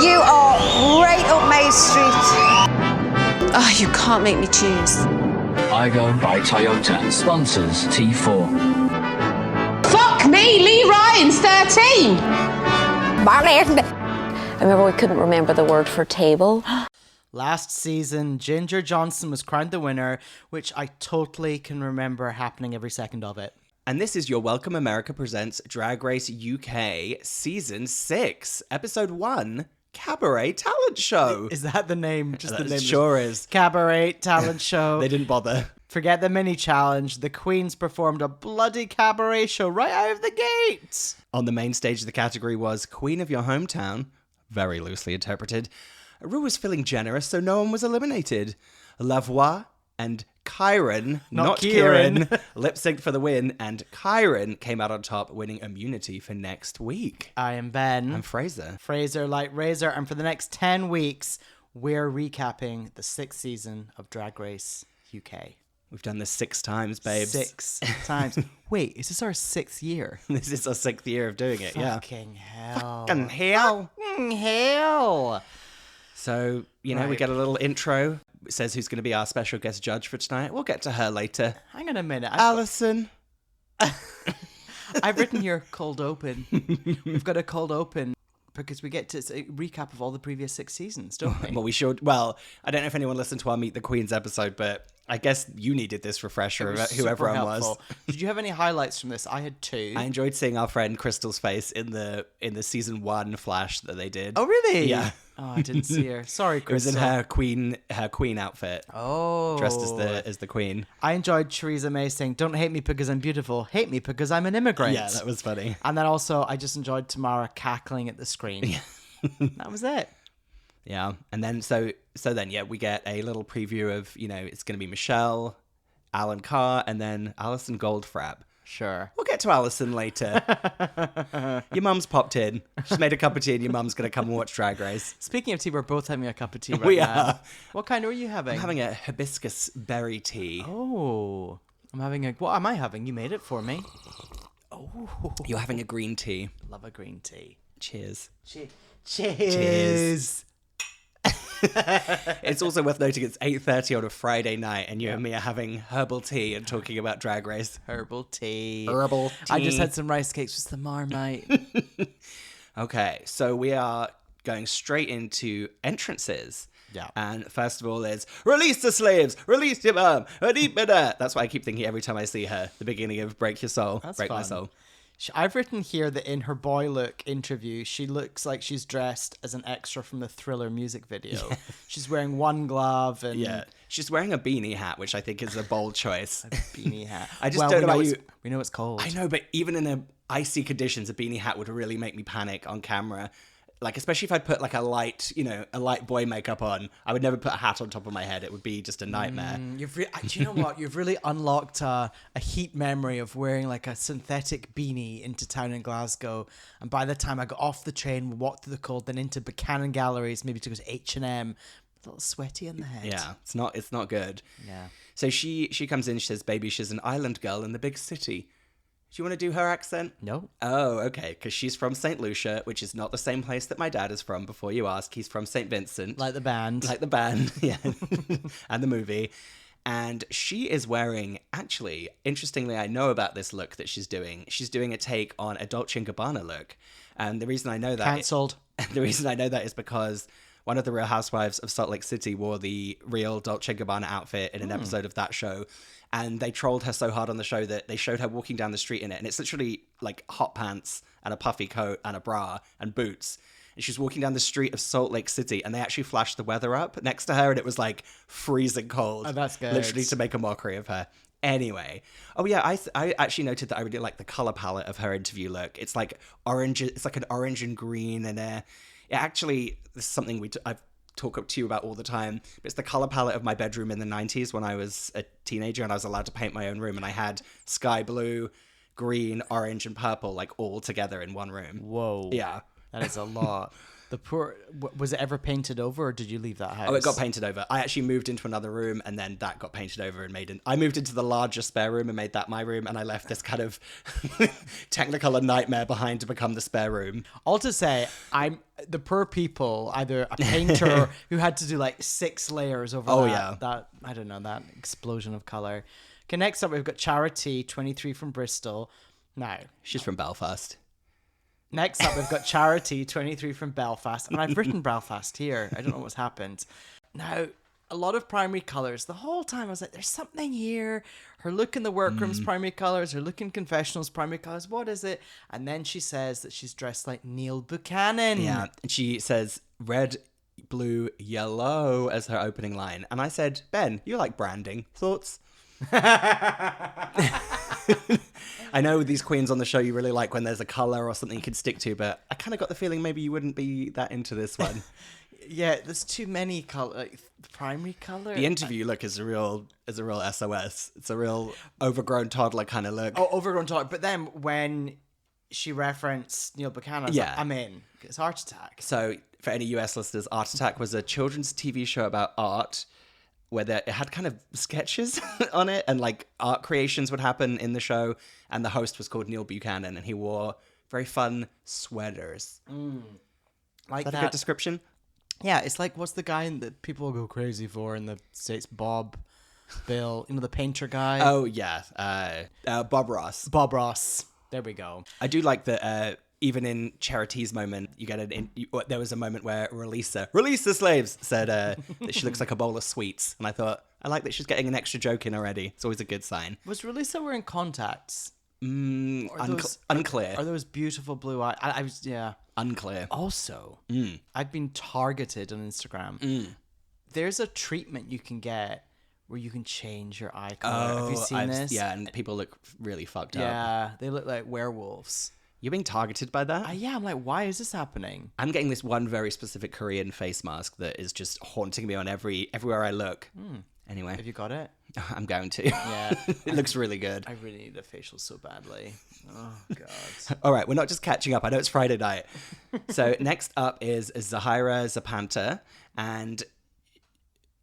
You are right up my street. Oh, you can't make me choose. Igo by Toyota sponsors T4. Fuck me, Lee Ryan's 13. I remember we couldn't remember the word for table. Last season, Ginger Johnson was crowned the winner, which I totally can remember happening every second of it. And this is your Welcome America Presents Drag Race UK Season 6, Episode 1, Cabaret Talent Show. Is that the name? Just the name? Sure is. Cabaret Talent Show. They didn't bother. Forget the mini challenge. The queens performed a bloody cabaret show right out of the gate. On the main stage, the category was Queen of Your Hometown, very loosely interpreted. Rue was feeling generous, so no one was eliminated. Lavoie and Kyron, not Kieran, lip-synced for the win, and Kyron came out on top, winning immunity for next week. I am Ben. I'm Fraser. Fraser like Razor, and for the next 10 weeks, we're recapping the 6th season of Drag Race UK. We've done this 6 times, babes. 6 times. Wait, is this our 6th year? This is our 6th year of doing it, yeah. Fucking hell. Fucking hell. Fucking hell. So, we get a little intro. It says who's going to be our special guest judge for tonight. We'll get to her later. Hang on a minute. Alison. I've written here cold open. We've got a cold open because we get to a recap of all the previous 6 seasons, don't we? Well, we should. Well, I don't know if anyone listened to our Meet the Queens episode, but I guess you needed this refresher, whoever it was. Did you have any highlights from this? I had 2. I enjoyed seeing our friend Crystal's face in the season 1 flash that they did. Oh, really? Yeah. Oh, I didn't see her. Sorry, Crystal. It was in her queen outfit. Oh. Dressed as the queen. I enjoyed Theresa May saying, "Don't hate me because I'm beautiful. Hate me because I'm an immigrant." Yeah, that was funny. And then also, I just enjoyed Tamara cackling at the screen. That was it. Yeah, and then so then we get a little preview of it's going to be Michelle, Alan Carr, and then Alison Goldfrapp. Sure. We'll get to Alison later. Your mum's popped in. She's made a cup of tea and your mum's going to come and watch Drag Race. Speaking of tea, we're both having a cup of tea right We now. are. What kind are you having? I'm having a hibiscus berry tea. Oh. I'm having what am I having? You made it for me. Oh. You're having a green tea. Love a green tea. Cheers. Cheers. It's also worth noting it's 8:30 on a Friday night and you and me are having herbal tea and talking about Drag Race. Herbal tea. Herbal tea. I just had some rice cakes with some Marmite. Okay, so we are going straight into entrances. Yeah. And first of all is, release the slaves, release your mum, that's what I keep thinking every time I see her. The beginning of Break Your Soul, That's Break My fun. Soul. I've written here that in her boy look interview, she looks like she's dressed as an extra from the Thriller music video. Yeah. She's wearing one glove and... Yeah, she's wearing a beanie hat, which I think is a bold choice. A beanie hat. I just don't know about you. We know it's cold. I know, but even in icy conditions, a beanie hat would really make me panic on camera. Like, especially if I'd put like a light boy makeup on, I would never put a hat on top of my head. It would be just a nightmare. Do you know what? You've really unlocked a heat memory of wearing like a synthetic beanie into town in Glasgow. And by the time I got off the train, walked through the cold, then into Buchanan Galleries, maybe to go to H&M, a little sweaty in the head. Yeah, it's not good. Yeah. So she comes in, she says, baby, she's an island girl in the big city. Do you want to do her accent? No. Oh, okay, because she's from St. Lucia, which is not the same place that my dad is from, before you ask. He's from St. Vincent. Like the band. Like the band, yeah. And the movie. And she is wearing, actually, interestingly, I know about this look that she's doing. She's doing a take on a Dolce & Gabbana look. And the reason I know that... Cancelled. The reason I know that is because one of the Real Housewives of Salt Lake City wore the real Dolce & Gabbana outfit in an episode of that show. And they trolled her so hard on the show that they showed her walking down the street in it. And it's literally like hot pants and a puffy coat and a bra and boots. And she's walking down the street of Salt Lake City and they actually flashed the weather up next to her and it was like freezing cold. Oh, that's good. Literally to make a mockery of her. Anyway. Oh yeah, I actually noted that I really like the color palette of her interview look. It's like orange. It's like an orange and green and it actually, this is something I've talk up to you about all the time. It's the color palette of my bedroom in the 90s when I was a teenager and I was allowed to paint my own room and I had sky blue, green, orange and purple like all together in one room. Whoa. Yeah. That is a lot. The poor. Was it ever painted over, or did you leave that house? Oh, it got painted over. I actually moved into another room, and then that got painted over and I moved into the larger spare room and made that my room, and I left this kind of Technicolor nightmare behind to become the spare room. All to say, I'm the poor people, either a painter who had to do like 6 layers over that I don't know, that explosion of color. Okay, next up we've got Charity, 23 from Bristol. Now, She's from Belfast. next up we've got Charity, 23 from Belfast. And I've written Belfast here. I don't know what's happened. Now, a lot of primary colors. The whole time I was like, there's something here. Her look in the workroom's primary colors. Her look in confessional's primary colors. What is it? And then she says that she's dressed like Neil Buchanan. Yeah, and she says red, blue, yellow as her opening line. And I said, Ben, you like branding. Thoughts? I know with these queens on the show, you really like when there's a color or something you can stick to, but I kind of got the feeling maybe you wouldn't be that into this one. Yeah, there's too many color, like primary color. The interview look is a real SOS. It's a real overgrown toddler kind of look. Oh, overgrown talk. But then when she referenced Neil Buchanan, I was like, I'm in. It's Heart Attack. So for any US listeners, Art Attack was a children's TV show about art where it had kind of sketches on it, and like art creations would happen in the show, and the host was called Neil Buchanan, and he wore very fun sweaters. Like Is that a good description? Yeah, it's like, what's the guy that people go crazy for in the States? Bill, the painter guy. Oh yeah, Bob Ross. Bob Ross. There we go. I do like that. Even in Charity's moment, you get there was a moment where release the slaves said that she looks like a bowl of sweets, and I thought, I like that she's getting an extra joke in already. It's always a good sign. Was Relisa wearing contacts? Unclear. Are those beautiful blue eyes? I was, yeah. Unclear. Also, I've been targeted on Instagram. There's a treatment you can get where you can change your eye color. Have you seen this? Yeah, and people look really fucked up. Yeah, they look like werewolves. You're being targeted by that? Yeah, I'm like, why is this happening? I'm getting this one very specific Korean face mask that is just haunting me on everywhere I look. Anyway. Have you got it? I'm going to. Yeah. It looks really good. I really need a facial so badly. Oh, God. All right, we're not just catching up. I know it's Friday night. So next up is Zahira Zapanta and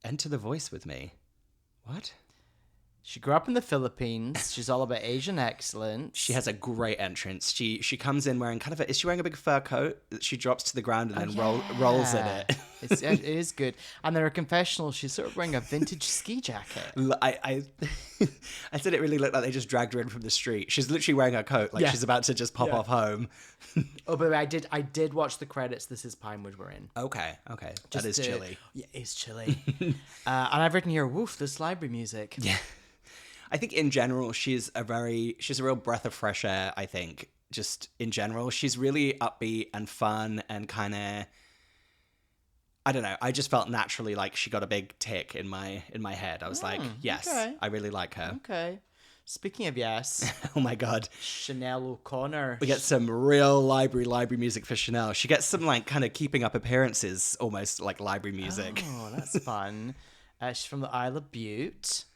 Enter the Voice with Me. What? She grew up in the Philippines. She's all about Asian excellence. She has a great entrance. She comes in wearing is she wearing a big fur coat that she drops to the ground and then rolls in it? It is good. And then her confessional, she's sort of wearing a vintage ski jacket. I said it really looked like they just dragged her in from the street. She's literally wearing her coat, like she's about to just pop off home. Oh, by the way, I did watch the credits. This is Pinewood we're in. Okay. That is chilly. Yeah, it's chilly. And I've written here, woof, this library music. Yeah. I think in general, she's a real breath of fresh air, I think. Just in general, she's really upbeat and fun and kind of, I don't know. I just felt naturally like she got a big tick in my head. I was like, yes, okay. I really like her. Okay. Speaking of yes. Oh my God. Chanel O'Connor. We get some real library music for Chanel. She gets some like kind of keeping up appearances, almost like library music. Oh, that's fun. She's from the Isle of Bute.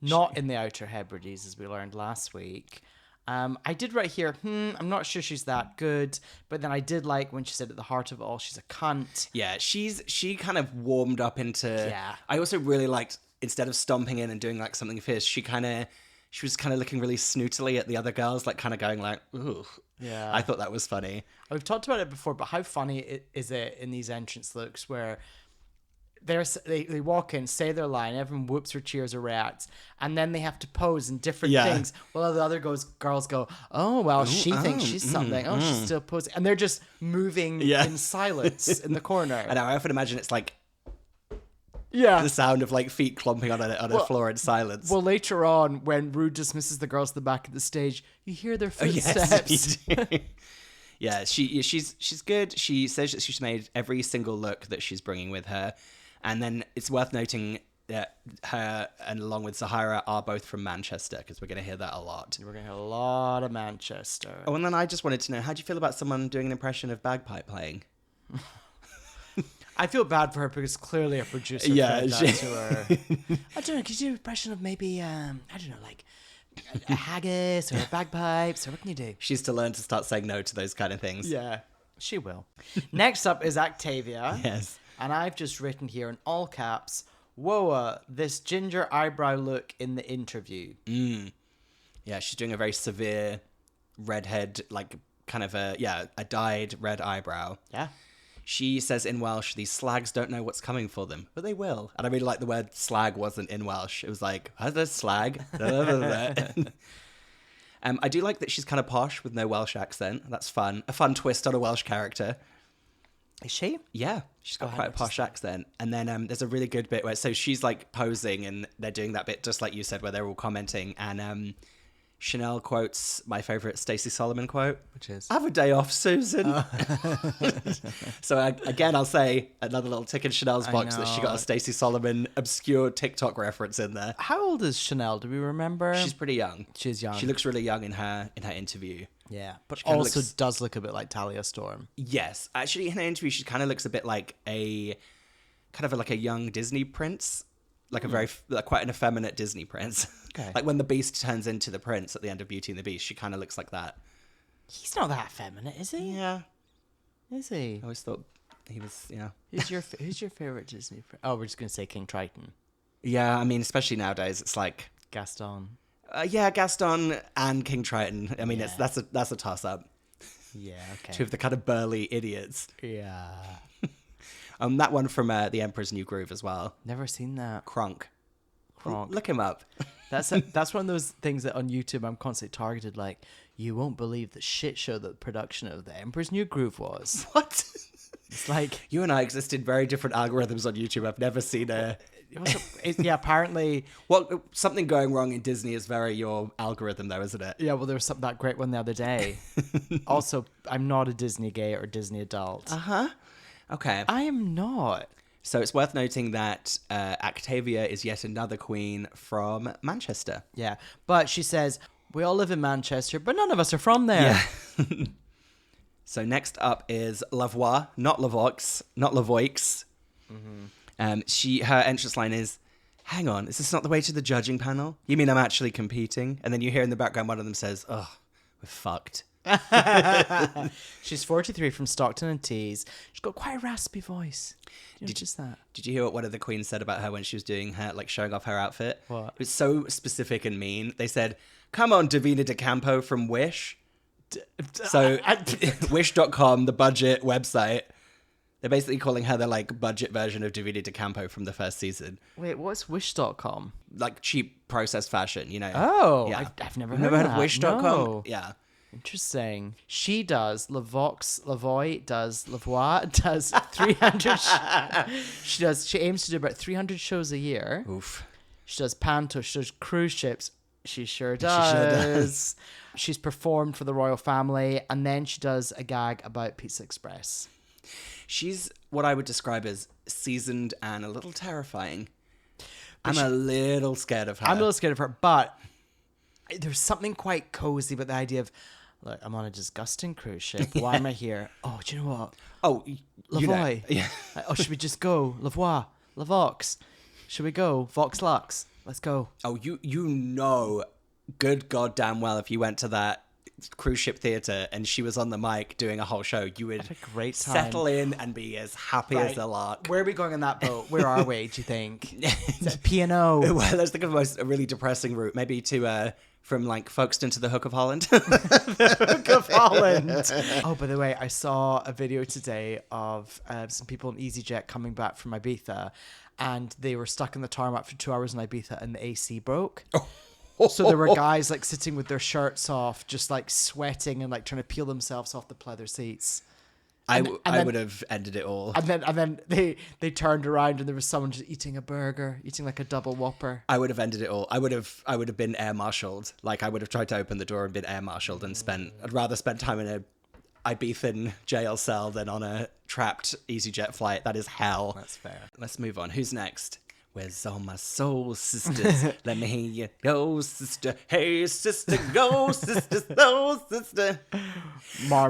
Not in the Outer Hebrides, as we learned last week. I did write here, I'm not sure she's that good. But then I did like when she said at the heart of it all, she's a cunt. Yeah, she kind of warmed up into... Yeah. I also really liked, instead of stomping in and doing like something fierce, she was kind of looking really snootily at the other girls, like kind of going like, ooh. Yeah. I thought that was funny. We've talked about it before, but how funny is it in these entrance looks where... They walk in, say their line, everyone whoops or cheers or reacts, and then they have to pose in different things. Well, the other girls go, oh, well, she thinks she's something. Oh, she's still posing. And they're just moving in silence in the corner. I know, I often imagine it's like the sound of like feet clomping on a floor in silence. Well, later on, when Rue dismisses the girls at the back of the stage, you hear their footsteps. Yeah, she's good. She says that she's made every single look that she's bringing with her. And then it's worth noting that her and along with Zahira are both from Manchester, because we're going to hear that a lot. We're going to hear a lot of Manchester. Oh, and then I just wanted to know, how do you feel about someone doing an impression of bagpipe playing? I feel bad for her because clearly a producer put that to her. I don't know, could you do an impression of maybe, I don't know, like a haggis or bagpipes, or what can you do? She's to learn to start saying no to those kind of things. Yeah. She will. Next up is Octavia. Yes. And I've just written here in all caps, "Whoa, this ginger eyebrow look in the interview." Yeah, she's doing a very severe redhead, like kind of a dyed red eyebrow. Yeah. She says in Welsh, "These slags don't know what's coming for them, but they will." And I really like the word slag wasn't in Welsh. It was like, "How's slag?" I do like that she's kind of posh with no Welsh accent. That's fun. A fun twist on a Welsh character. Is she? Yeah, she's got quite a posh accent. And then there's a really good bit where, so she's like posing and they're doing that bit just like you said where they're all commenting. And Chanel quotes my favorite Stacey Solomon quote, which is, "Have a day off, Susan." So again, I'll say another little tick in Chanel's box that she got a Stacey Solomon obscure TikTok reference in there. How old is Chanel? Do we remember? She's pretty young. She's young. She looks really young in her interview. Yeah, but kinda also looks- does look a bit like Talia Storm. Yes, actually, in her interview, she kind of looks a bit like like a young Disney prince, like a very quite an effeminate Disney prince. Okay. Like when the Beast turns into the prince at the end of Beauty and the Beast, she kind of looks like that. He's not that feminine, is he? Yeah, Is he? I always thought he was. Yeah, Who's your favorite Disney? Oh, we're just gonna say King Triton, yeah. I mean, especially nowadays, it's like Gaston. Gaston and King Triton. I mean, that's a toss up. Yeah. Okay. Two of the kind of burly idiots. Yeah. That one from The Emperor's New Groove as well. Never seen that. Kronk. Kronk. Look him up. That's one of those things that on YouTube I'm constantly targeted. Like, you won't believe the shit show that the production of The Emperor's New Groove was. What? It's like, You and I exist in very different algorithms on YouTube. I've never seen yeah. Apparently, Well, something going wrong in Disney is very your algorithm, though, isn't it? yeah. Well, there was that great one the other day. Also, I'm not a Disney gay or Disney adult. Okay. I am not. So it's worth noting that Octavia is yet another queen from Manchester. Yeah, but she says we all live in Manchester, but none of us are from there. Yeah. So next up is Lavoie, not Lavoix, not Lavoix. Her entrance line is, "Hang on, is this not the way to the judging panel? You mean I'm actually competing?" And then you hear in the background one of them says, "Oh, we're fucked." She's 43 from Stockton-on-Tees. She's got quite a raspy voice. Did you notice that? Did you hear what one of the queens said about her when she was doing her, like showing off her outfit? What? It was so specific and mean. They said, "Come on, Davina De Campo from Wish." So Wish.com, the budget website, they're basically calling her the like budget version of Davina De Campo from the first season. Wait, what's Wish.com? Like cheap processed fashion, you know? Oh, yeah. I've never You've heard never of heard of that. Wish.com? No. Yeah. Interesting. She does Lavoie does Lavoie does 300. She aims to do about 300 shows a year. Oof. She does panto. She does cruise ships. She sure does. She's performed for the royal family, and then she does a gag about Pizza Express. She's what I would describe as seasoned and a little terrifying. I'm a little scared of her. I'm a little scared of her, but there's something quite cozy about the idea of, look, I'm on a disgusting cruise ship. Why am I here? Oh, do you know what? Oh, you know. Lavoie. Yeah. Oh, should we just go? Lavoie. Lavox. Should we go? Vox Lux. Let's go. Oh, you know good goddamn well if you went to that cruise ship theater and she was on the mic doing a whole show, you would Have a great time. settle in and be as happy as a lark. Where are we going on that boat? Where are we, do you think? Is it P&O? Well, let's think of a really depressing route. Maybe to from like Folkestone to the Hook of Holland. Hook of Holland. Oh, by the way, I saw a video today of some people on EasyJet coming back from Ibiza, and they were stuck in the tarmac for 2 hours in Ibiza, and the AC broke. So there were guys like sitting with their shirts off, just like sweating and like trying to peel themselves off the pleather seats. I then- would have ended it all. And then they turned around and there was someone just eating a burger, eating like a double Whopper. I would have ended it all. I would have been air marshaled. Like I would have tried to open the door and been air marshaled and I'd rather spend time in a Ibizan jail cell than on a trapped EasyJet flight. That is hell. That's fair. Let's move on. Who's next? Where's all my soul sisters? Let me hear you go, sister. Hey, sister, go, sister, soul sister.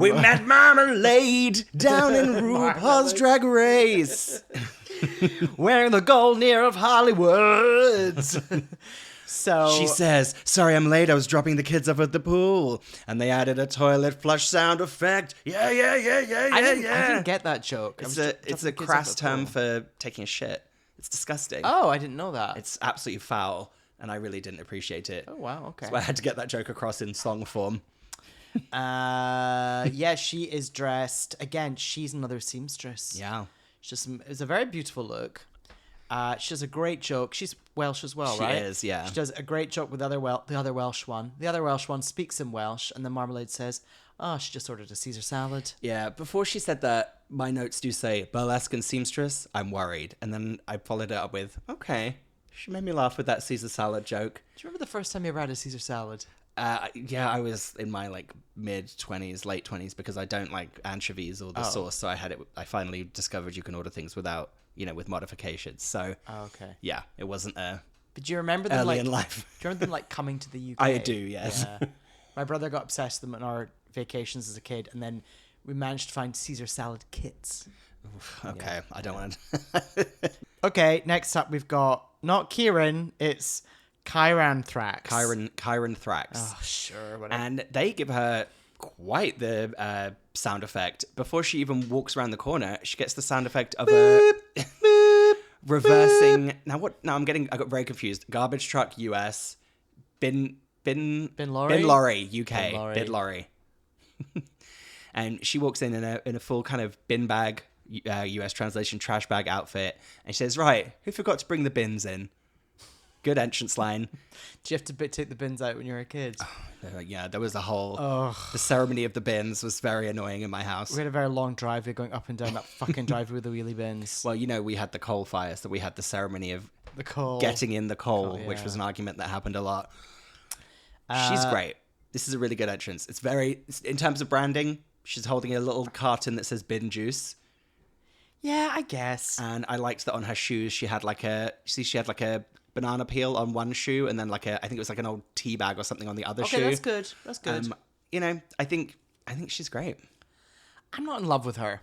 We met Marmalade down in RuPaul's Drag Race. Wearing the gold ear of Hollywood. So She says, "Sorry, I'm late. I was dropping the kids off at the pool, and they added a toilet flush sound effect. Yeah. I didn't get that joke. It's a crass term for taking a shit. It's disgusting. Oh, I didn't know that. It's absolutely foul, and I really didn't appreciate it. Oh wow, okay. So I had to get that joke across in song form. Yeah, she is dressed again. She's another seamstress. Yeah. It's a very beautiful look. She does a great joke. She's Welsh as well, She right? is, yeah. She does a great joke with the other Welsh one. The other Welsh one speaks in Welsh, and then Marmalade says, "Oh, she just ordered a Caesar salad." Yeah, before she said that, my notes do say burlesque and seamstress. I'm worried. And then I followed it up with, okay. She made me laugh with that Caesar salad joke. Do you remember the first time you ever had a Caesar salad? Yeah, I was in my like mid-20s, late 20s, because I don't like anchovies or the sauce. So I finally discovered you can order things without, with modifications. So, Okay. yeah, it wasn't But do you remember them early like in life. Do you remember them like coming to the UK? I do, yes. Yeah. My brother got obsessed with them on our vacations as a kid, and then we managed to find Caesar salad kits. Okay, I don't want to. Okay, next up we've got not Kieran, it's Kyran Thrax. Kyran Thrax. Oh, sure, whatever. And they give her quite the sound effect. Before she even walks around the corner, she gets the sound effect of a reversing. Now I got very confused. Garbage truck US, bin lorry? Bin lorry UK, Bin lorry. bin lorry. And she walks in a full kind of bin bag, US translation trash bag outfit, and she says, "Right, who forgot to bring the bins in?" Good entrance line. Do you have to take the bins out when you were a kid? Yeah, there was a whole... The ceremony of the bins was very annoying in my house. We had a very long driveway going up and down that fucking driveway with the wheelie bins. Well, we had the coal fire, so we had the ceremony of The coal. getting in the coal, which yeah. was an argument that happened a lot. She's great. This is a really good entrance. In terms of branding, she's holding a little carton that says bin juice. Yeah, I guess. And I liked that on her shoes, she had like a banana peel on one shoe, and then I think it was like an old tea bag or something on the other shoe. Okay, that's good. That's good. I think she's great. I'm not in love with her.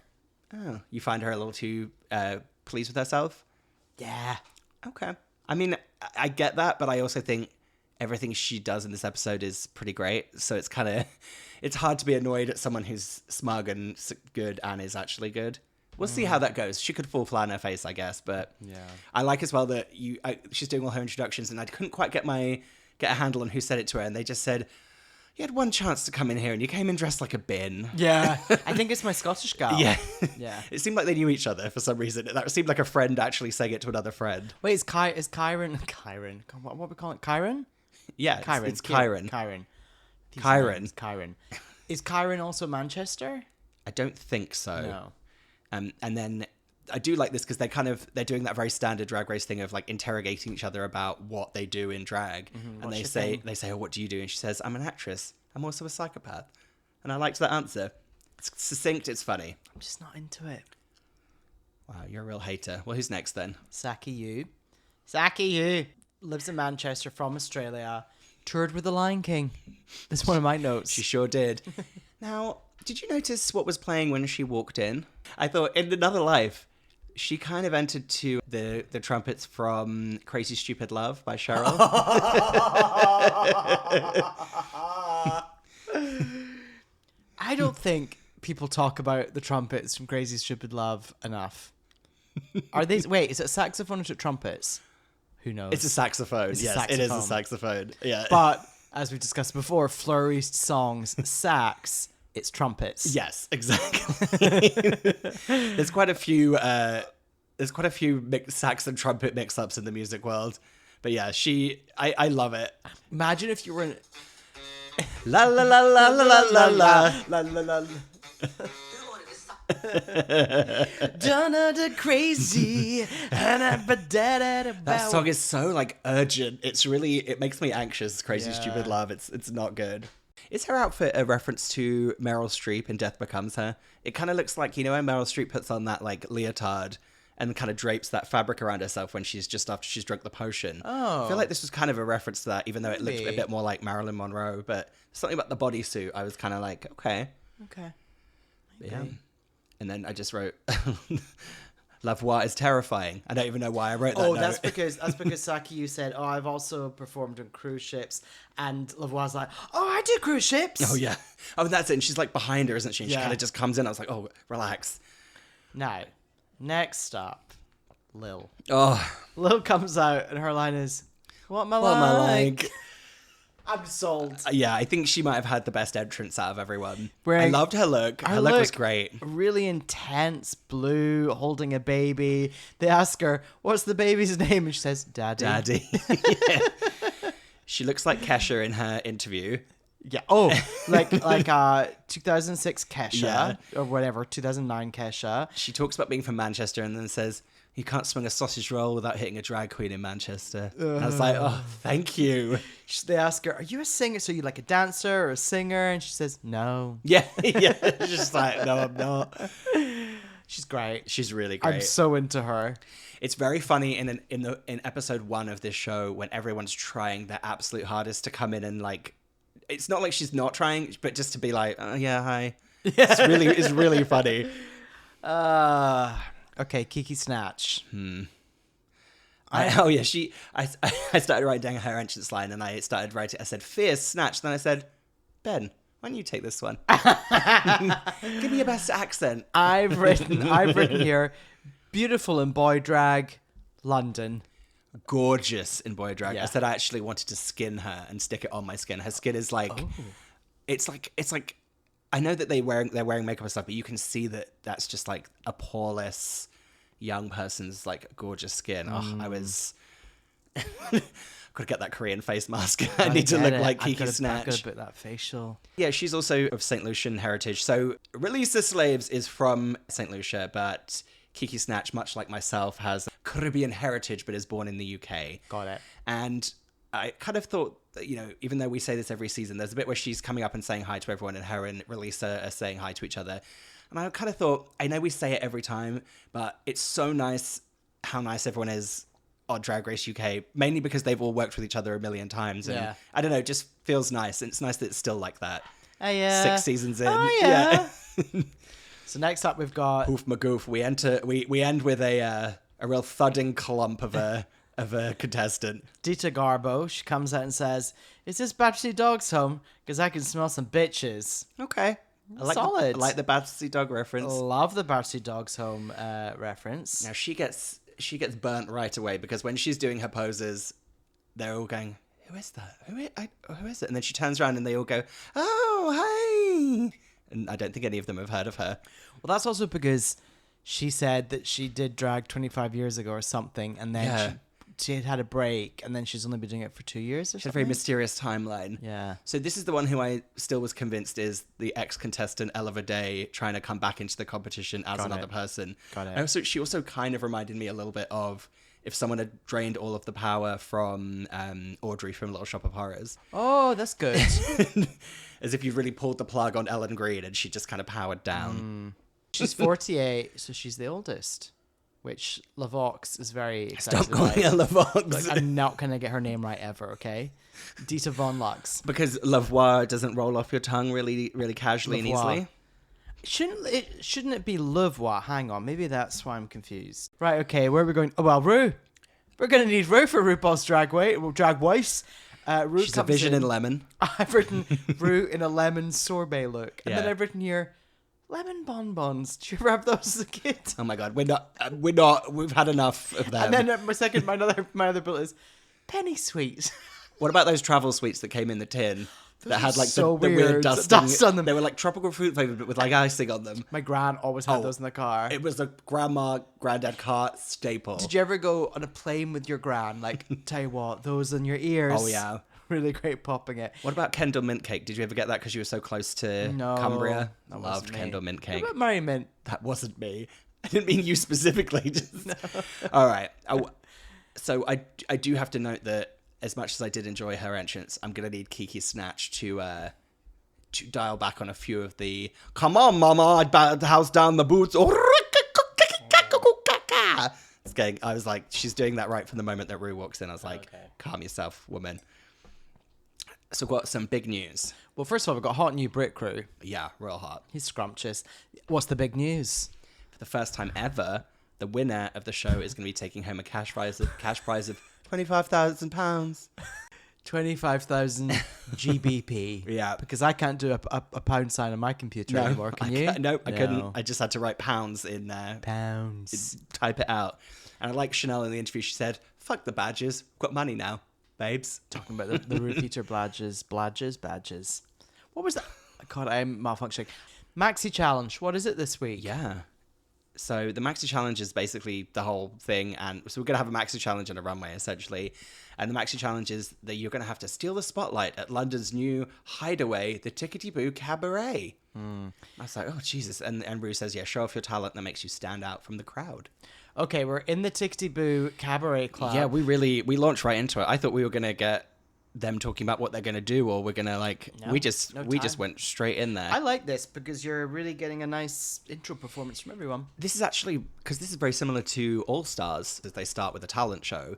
Oh, you find her a little too pleased with herself? Yeah. Okay. I mean, I get that, but I also think everything she does in this episode is pretty great. So it's hard to be annoyed at someone who's smug and good and is actually good. We'll see how that goes. She could fall flat on her face, I guess, but Yeah. I like as well that she's doing all her introductions, and I couldn't quite get a handle on who said it to her, and they just said, "You had one chance to come in here, and you came in dressed like a bin." Yeah. I think it's my Scottish gal. Yeah. Yeah. It seemed like they knew each other for some reason. That seemed like a friend actually saying it to another friend. Wait, is Kyran? What we call it? Kyran? Yeah, Kyran. it's Kyran. Kyran. Kyran. Kyran. Is Kyran also Manchester? I don't think so. No. And then I do like this because they're doing that very standard Drag Race thing of like interrogating each other about what they do in drag. And What's they your say, thing? "Oh, what do you do?" And she says, "I'm an actress. I'm also a psychopath." And I liked that answer. It's succinct. It's funny. I'm just not into it. Wow, you're a real hater. Well, who's next then? Saki Yu. Saki Yu lives in Manchester from Australia. Toured with the Lion King. That's one of my notes. She sure did. Now, did you notice what was playing when she walked in? I thought in another life, she kind of entered to the trumpets from Crazy Stupid Love by Cheryl. I don't think people talk about the trumpets from Crazy Stupid Love enough. Are these? Wait, is it saxophone or is it trumpets? Who knows? It's a saxophone. It's a Yes, it is a saxophone. saxophone. Yeah. But as we discussed before, Flurry's songs, sax, it's trumpets. Yes, exactly. There's quite a few sax and trumpet mix-ups in the music world. But yeah, I love it. Imagine if you were in... La la la la la la la la. La, la, la. Donna the crazy. That song is so like urgent. It makes me anxious. Crazy Stupid Love. It's not good. Is her outfit a reference to Meryl Streep in Death Becomes Her? It kind of looks like, when Meryl Streep puts on that like leotard and kind of drapes that fabric around herself when she's just after she's drunk the potion. Oh. I feel like this was kind of a reference to that, even though it looked a Maybe. bit more like Marilyn Monroe. But something about the bodysuit, I was kind of like, okay. Okay. Yeah. And then I just wrote, Lavoie is terrifying. I don't even know why I wrote that. Oh, note. that's because Saki, you said, oh, I've also performed on cruise ships, and Lavoie's like, oh, I do cruise ships. Oh yeah. Oh, that's it. And she's like behind her, isn't she? And she Yeah. kind of just comes in. I was like, oh, relax. Now, next up, Lil. Oh, Lil comes out, and her line is, what am I what am I like? like? I'm sold. Yeah, I think she might have had the best entrance out of everyone. I Wearing- loved her look. Her look was great. Really intense blue, holding a baby. They ask her, what's the baby's name? And she says, Daddy. Daddy. Yeah. She looks like Kesha in her interview. Yeah. Oh, like 2006 Kesha, Yeah. or whatever, 2009 Kesha. She talks about being from Manchester and then says, you can't swing a sausage roll without hitting a drag queen in Manchester. I was like, oh, thank you. They ask her, are you a singer? So you like a dancer or a singer? And she says, no. Yeah, yeah. She's just like, no, I'm not. She's great. She's really great. I'm so into her. It's very funny in episode 1 of this show when everyone's trying their absolute hardest to come in and like, it's not like she's not trying, but just to be like, oh yeah, hi. Yeah. It's really funny. Okay, Kiki Snatch. I started writing down her entrance line and I said, fierce snatch. Then I said, Ben, why don't you take this one? Give me your best accent. I've written here, beautiful in boy drag, London. Gorgeous in boy drag. Yeah. I said I actually wanted to skin her and stick it on my skin. Her skin is like, it's like, I know that they're wearing makeup and stuff, but you can see that that's just like a poreless young person's like gorgeous skin. Oh, I was gotta get that Korean face mask. I need to look like Kiki Snatch. I gotta put that facial. Yeah, she's also of St. Lucian heritage. So Release the Slaves is from St. Lucia, but Kiki Snatch, much like myself, has Caribbean heritage, but is born in the UK. Got it. And I kind of thought that, you know, even though we say this every season, there's a bit where she's coming up and saying hi to everyone, and her and Release are saying hi to each other. And I kind of thought, I know we say it every time, but it's so nice how nice everyone is on Drag Race UK, mainly because they've all worked with each other a million times. And Yeah. I don't know, it just feels nice. And it's nice that it's still like that. 6 seasons in. Oh, yeah. So next up we've got... Poof magoof. We end with a real thudding clump of a contestant. Dita Garbo. She comes out and says, is this Battersea Dog's home? Because I can smell some bitches. Okay. Solid. I like the Battersea Dog reference. Love the Battersea Dog's home reference. Now she gets burnt right away because when she's doing her poses, they're all going, "Who is that? Who is it?" And then she turns around and they all go, "Oh, hi!" And I don't think any of them have heard of her. Well, that's also because she said that she did drag 25 years ago or something, and then she had a break, and then she's only been doing it for 2 years or She had a something. very mysterious timeline. Yeah. So this is the one who I still was convinced is the ex-contestant Ella Day trying to come back into the competition as Got another it. person. Got it. She also kind of reminded me a little bit of if someone had drained all of the power from Audrey from Little Shop of Horrors. Oh, that's good. As if you really pulled the plug on Ellen Green and she just kind of powered down. She's 48, so she's the oldest, which Lavox is very excited Stop calling her Lavox. Like, I'm not going to get her name right ever, okay? Dita Von Lux. Because Lavoie doesn't roll off your tongue really, really casually and Lavoie. easily. Shouldn't it be Lavoie? Hang on, maybe that's why I'm confused. Right, okay, where are we going? Oh, well, Rue. We're going to need Rue for RuPaul's Drag Race. Rue She's a comes vision in in. lemon. I've written Rue in a lemon sorbet look. And then Yeah. I've written here, lemon bonbons. Did you ever have those as a kid? Oh my God, we've had enough of them. And then my other bullet is penny sweets. What about those travel sweets that came in the tin that had like so the weird weird. dust On them. They were like tropical fruit flavored, but with like icing on them. My gran always had those in the car. It was a granddad car staple. Did you ever go on a plane with your gran? Like, tell you what, those in your ears. Oh, yeah. Really great popping it. What about Kendall mint cake? Did you ever get that because you were so close to No, Cumbria? I that loved wasn't me. Kendall mint What cake. about Mary Mint? That wasn't me. I didn't mean you specifically. Just... All right. So I do have to note that as much as I did enjoy her entrance, I'm going to need Kiki Snatch to dial back on a few of the "Come on, mama, I'd bat the house down the boots." It's getting. I was like, she's doing that right from the moment that Rue walks in. I was like, calm yourself, woman. So, got some big news. Well, first of all, we've got a hot new Brit crew. Yeah, real hot. He's scrumptious. What's the big news? For the first time ever, the the winner of the show is going to be taking home a cash prize of £25,000. 25,000 GBP. Yeah. Because I can't do a pound sign on my computer anymore, can you? No, I couldn't. I just had to write pounds in there. Pounds. Type it out. And I like Chanel in the interview. She said, fuck the badges. I've got money now, babes. Talking about the repeater badges. What was that? God, I'm malfunctioning. Maxi Challenge. What is it this week? Yeah. So the Maxi Challenge is basically the whole thing. And so we're going to have a Maxi Challenge on a runway, essentially. And the Maxi Challenge is that you're going to have to steal the spotlight at London's new hideaway, the Tickety Boo Cabaret. I was like, oh, Jesus. And Rue says, yeah, show off your talent that makes you stand out from the crowd. Okay, we're in the Tickety Boo Cabaret Club. Yeah, we launched right into it. I thought we were going to get them talking about what they're going to do, or we're going to we just went straight in there. I like this because you're really getting a nice intro performance from everyone. This is actually, because this is very similar to All Stars, as they start with a talent show.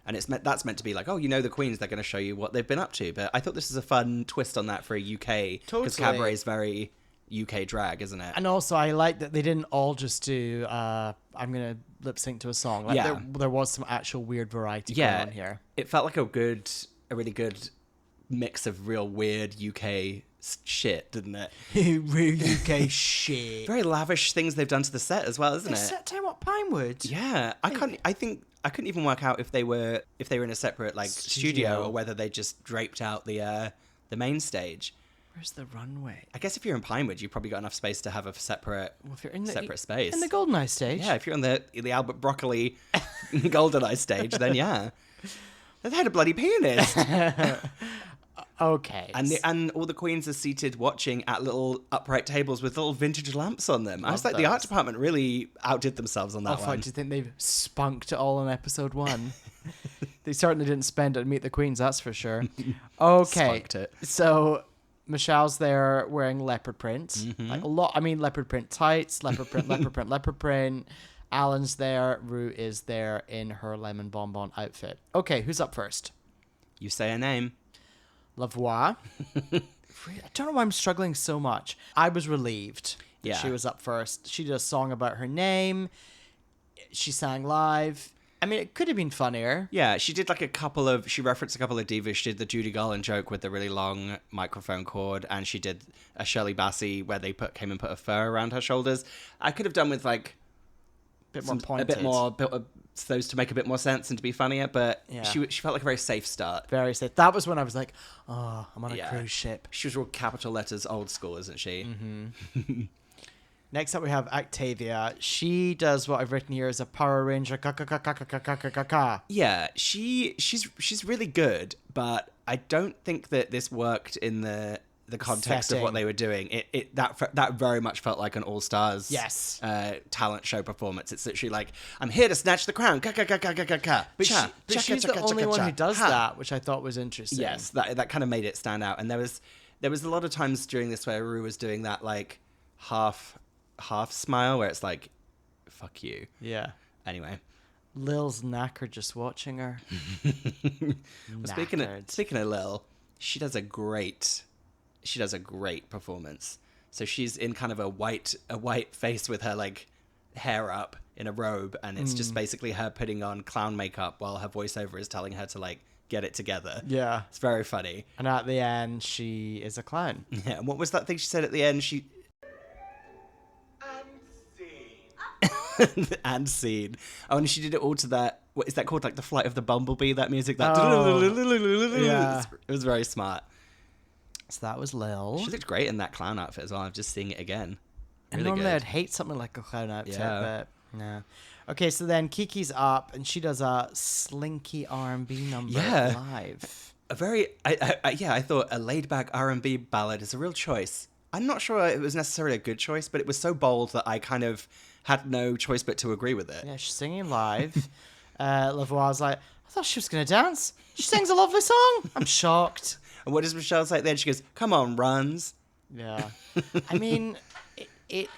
And that's meant to be like, oh, you know the queens, they're going to show you what they've been up to. But I thought this is a fun twist on that for a UK. Because Cabaret is very UK drag, isn't it? And also, I like that they didn't all just do, I'm going to lip sync to a song. Like, there was some actual weird variety going on here. It felt like a really good mix of real weird UK shit, didn't it? Real UK shit. Very lavish things they've done to the set as well, isn't it? Set time at Pinewood. Yeah, I couldn't even work out if they were in a separate studio or whether they just draped out the main stage. Where's the runway? I guess if you're in Pinewood, you've probably got enough space to have a separate space. In the GoldenEye stage? Yeah, if you're on the Albert Broccoli GoldenEye stage, then yeah. They had a bloody pianist. Okay. And all the queens are seated watching at little upright tables with little vintage lamps on them. I was like, the art department really outdid themselves on that one. Do you think they've spunked it all in episode 1? They certainly didn't spend it on Meet the Queens, that's for sure. Okay. Spunked it. So Michelle's there wearing leopard print. Like a lot. I mean, leopard print tights, leopard print, leopard print. Alan's there. Rue is there in her lemon bonbon outfit. Okay, who's up first? You say a name. Lavoie. I don't know why I'm struggling so much. I was relieved that she was up first. She did a song about her name. She sang live. I mean, it could have been funnier. Yeah, she did she referenced a couple of divas. She did the Judy Garland joke with the really long microphone cord, and she did a Shirley Bassey where they came and put a fur around her shoulders. I could have done with more pointed. A bit more, those to make a bit more sense and to be funnier, but she felt like a very safe start. Very safe. That was when I was like, oh, I'm on a cruise ship. She was real capital letters old school, isn't she? Mm-hmm. Next up we have Octavia. She does what I've written here as a Power Ranger ka. Yeah, she's really good, but I don't think that this worked in the context of what they were doing. That very much felt like an All Stars talent show performance. It's literally like, I'm here to snatch the crown. Ka. But she's the only one who does that, which I thought was interesting. Yes, that kind of made it stand out. And there was a lot of times during this where Rue was doing that like half smile where it's like, fuck you. Yeah. Anyway. Lil's knackered just watching her. Well, speaking of Lil, she does a great performance. So she's in kind of a white face with her like hair up in a robe, and it's just basically her putting on clown makeup while her voiceover is telling her to like get it together. Yeah. It's very funny. And at the end she is a clown. Yeah, and what was that thing she said at the end? And scene. Oh, and she did it all to that. What is that called? Like the Flight of the Bumblebee. That music. That. Yeah. It was very smart. So that was Lil. She looked great in that clown outfit as well. I'm just seeing it again. Really normally good. I'd hate something like a clown outfit, but no. Okay, so then Kiki's up and she does a slinky R&B number live. I thought a laid back R&B ballad is a real choice. I'm not sure it was necessarily a good choice, but it was so bold that I kind of had no choice but to agree with it. Yeah, she's singing live. Lavoie's like, I thought she was going to dance. She sings a lovely song. I'm shocked. And what does Michelle say then? She goes, come on, runs. Yeah. I mean, it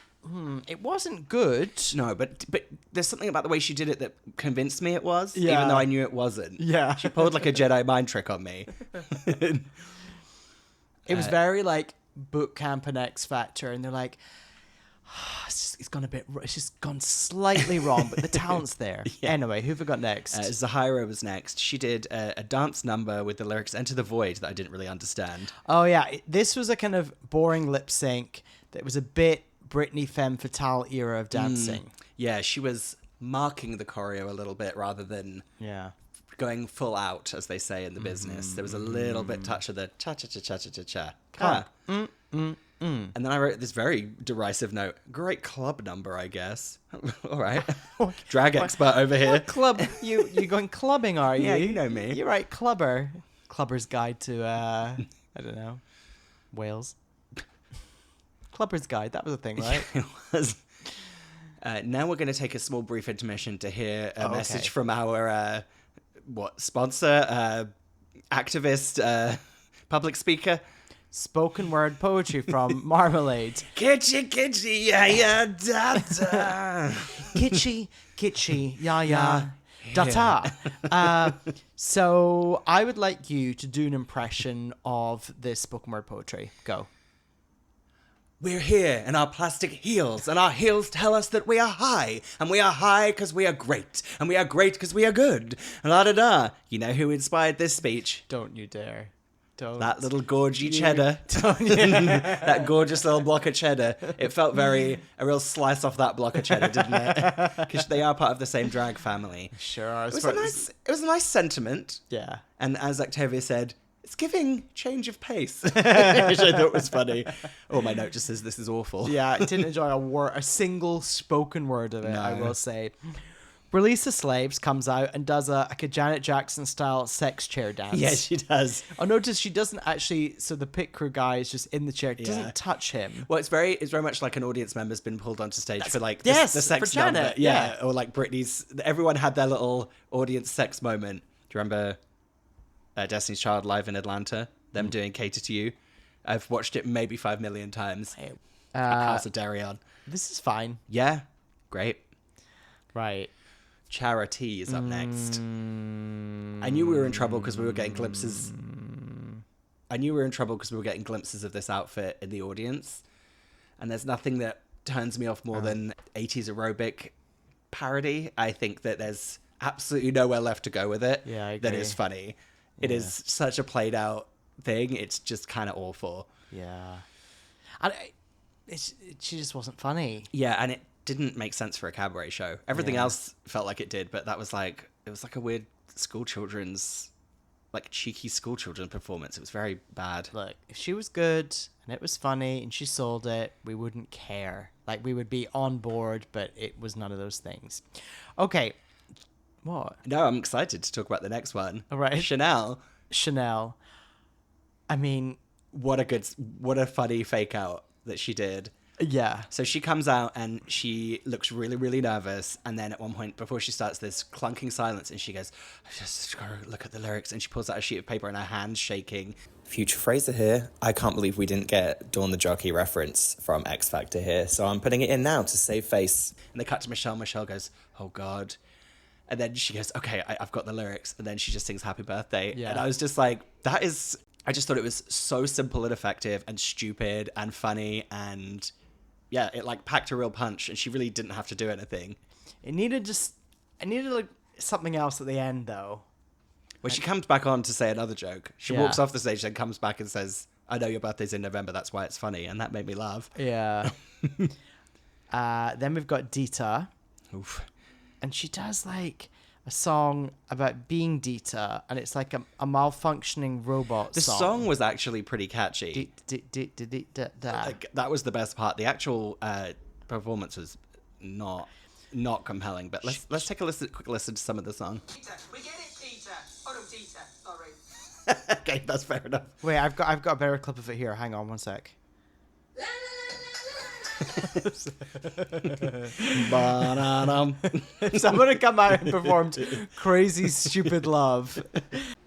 wasn't good. No, but there's something about the way she did it that convinced me it was, even though I knew it wasn't. Yeah. She pulled like a Jedi mind trick on me. It was very like boot camp and X Factor, and they're like, it's just it's gone a bit. It's just gone slightly wrong, but the talent's there. Anyway, who have we got next? Zahira was next. She did a dance number with the lyrics "Enter the Void" that I didn't really understand. Oh yeah, this was a kind of boring lip sync that was a bit Britney Femme Fatale era of dancing. Yeah, she was marking the choreo a little bit rather than going full out, as they say in the business. There was a little bit touch of the cha-cha-cha-cha-cha-cha. And then I wrote this very derisive note. Great club number, I guess. All right. Drag expert over here. What club? You going clubbing, are you? Yeah, you know me. You're right, clubber. Clubber's Guide to, I don't know, Wales. Clubber's Guide, that was a thing, right? It was. Now we're going to take a small brief intermission to hear a message from our, sponsor, activist, public speaker. Spoken word poetry from Marmalade. Kitschy, kitschy, yeah, yeah, da, da. Kitschy, kitschy, ya, ya, da, ta. So I would like you to do an impression of this spoken word poetry. Go. We're here in our plastic heels, and our heels tell us that we are high, and we are high because we are great, and we are great because we are good. La da da. You know who inspired this speech? Don't you dare. Don't. That little gorgy cheddar. That gorgeous little block of cheddar. It felt a real slice off that block of cheddar, didn't it? Because they are part of the same drag family. Sure. It was a nice sentiment. Yeah. And as Octavia said, it's giving change of pace, which I thought was funny. Oh, my note just says this is awful. Yeah, I didn't enjoy a single spoken word of it, I will say. Release Slaves comes out and does a Janet Jackson style sex chair dance. Yeah, she does. Oh, notice she doesn't actually. So the pit crew guy is just in the chair. Doesn't touch him. Well, it's very much like an audience member's been pulled onto stage for like the yes, sex for Janet, number. Yeah, or like Britney's. Everyone had their little audience sex moment. Do you remember Destiny's Child live in Atlanta? Them doing "Cater to You." I've watched it maybe 5 million times. House of Darion. This is fine. Yeah, great. Right. Charity is up next. I knew we were in trouble because we were getting glimpses. Of this outfit in the audience, and there's nothing that turns me off more than 80s aerobic parody. I think that there's absolutely nowhere left to go with it. Yeah, I that agree. is funny. It is such a played out thing. It's just kind of awful. Yeah. And she just wasn't funny. Yeah, and it didn't make sense for a cabaret show. Everything else felt like it did, but that was it was like a weird cheeky schoolchildren performance. It was very bad. Look, if she was good and it was funny and she sold it, we wouldn't care. Like, we would be on board, but it was none of those things. Okay. What? No, I'm excited to talk about the next one. All right. Chanel. I mean, what a funny fake out that she did. yeah. So she comes out and she looks really, really nervous. And then at one point, before she starts, this clunking silence, and she goes, I just gotta look at the lyrics. And she pulls out a sheet of paper and her hand's shaking. Future Fraser here. I can't believe we didn't get Dawn the Jockey reference from X Factor here. So I'm putting it in now to save face. And they cut to Michelle. Michelle goes, oh God. And then she goes, okay, I've got the lyrics. And then she just sings Happy Birthday. Yeah. And I was just like, I just thought it was so simple and effective and stupid and funny, and yeah, it packed a real punch, and she really didn't have to do anything. I needed something else at the end, though. When she comes back on to say another joke, she walks off the stage, then comes back and says, I know your birthday's in November, that's why it's funny. And that made me laugh. Yeah. Then we've got Dita. Oof. And she does a song about being Dita, and it's like a malfunctioning robot The song was actually pretty catchy. Da. That was the best part. The actual performance was not compelling, but let's take a quick listen to some of the song. Peter, we get it, Peter. Oh no, Dita. Sorry. Okay, that's fair enough. Wait, I've got a better clip of it here. Hang on one sec. Someone had come out and performed Crazy Stupid Love.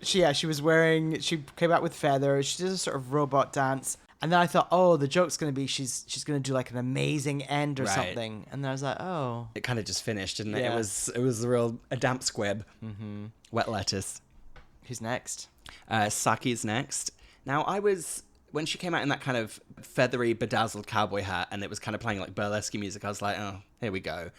She came out with feathers. She did a sort of robot dance. And then I thought, oh, the joke's going to be she's going to do an amazing end or something. And then I was like, oh. It kind of just finished, didn't it? Yeah. It was a damp squib. Mm-hmm. Wet lettuce. Who's next? Saki's next. Now, I was when she came out in that kind of feathery, bedazzled cowboy hat, and it was kind of playing like burlesque music, I was like, oh, here we go.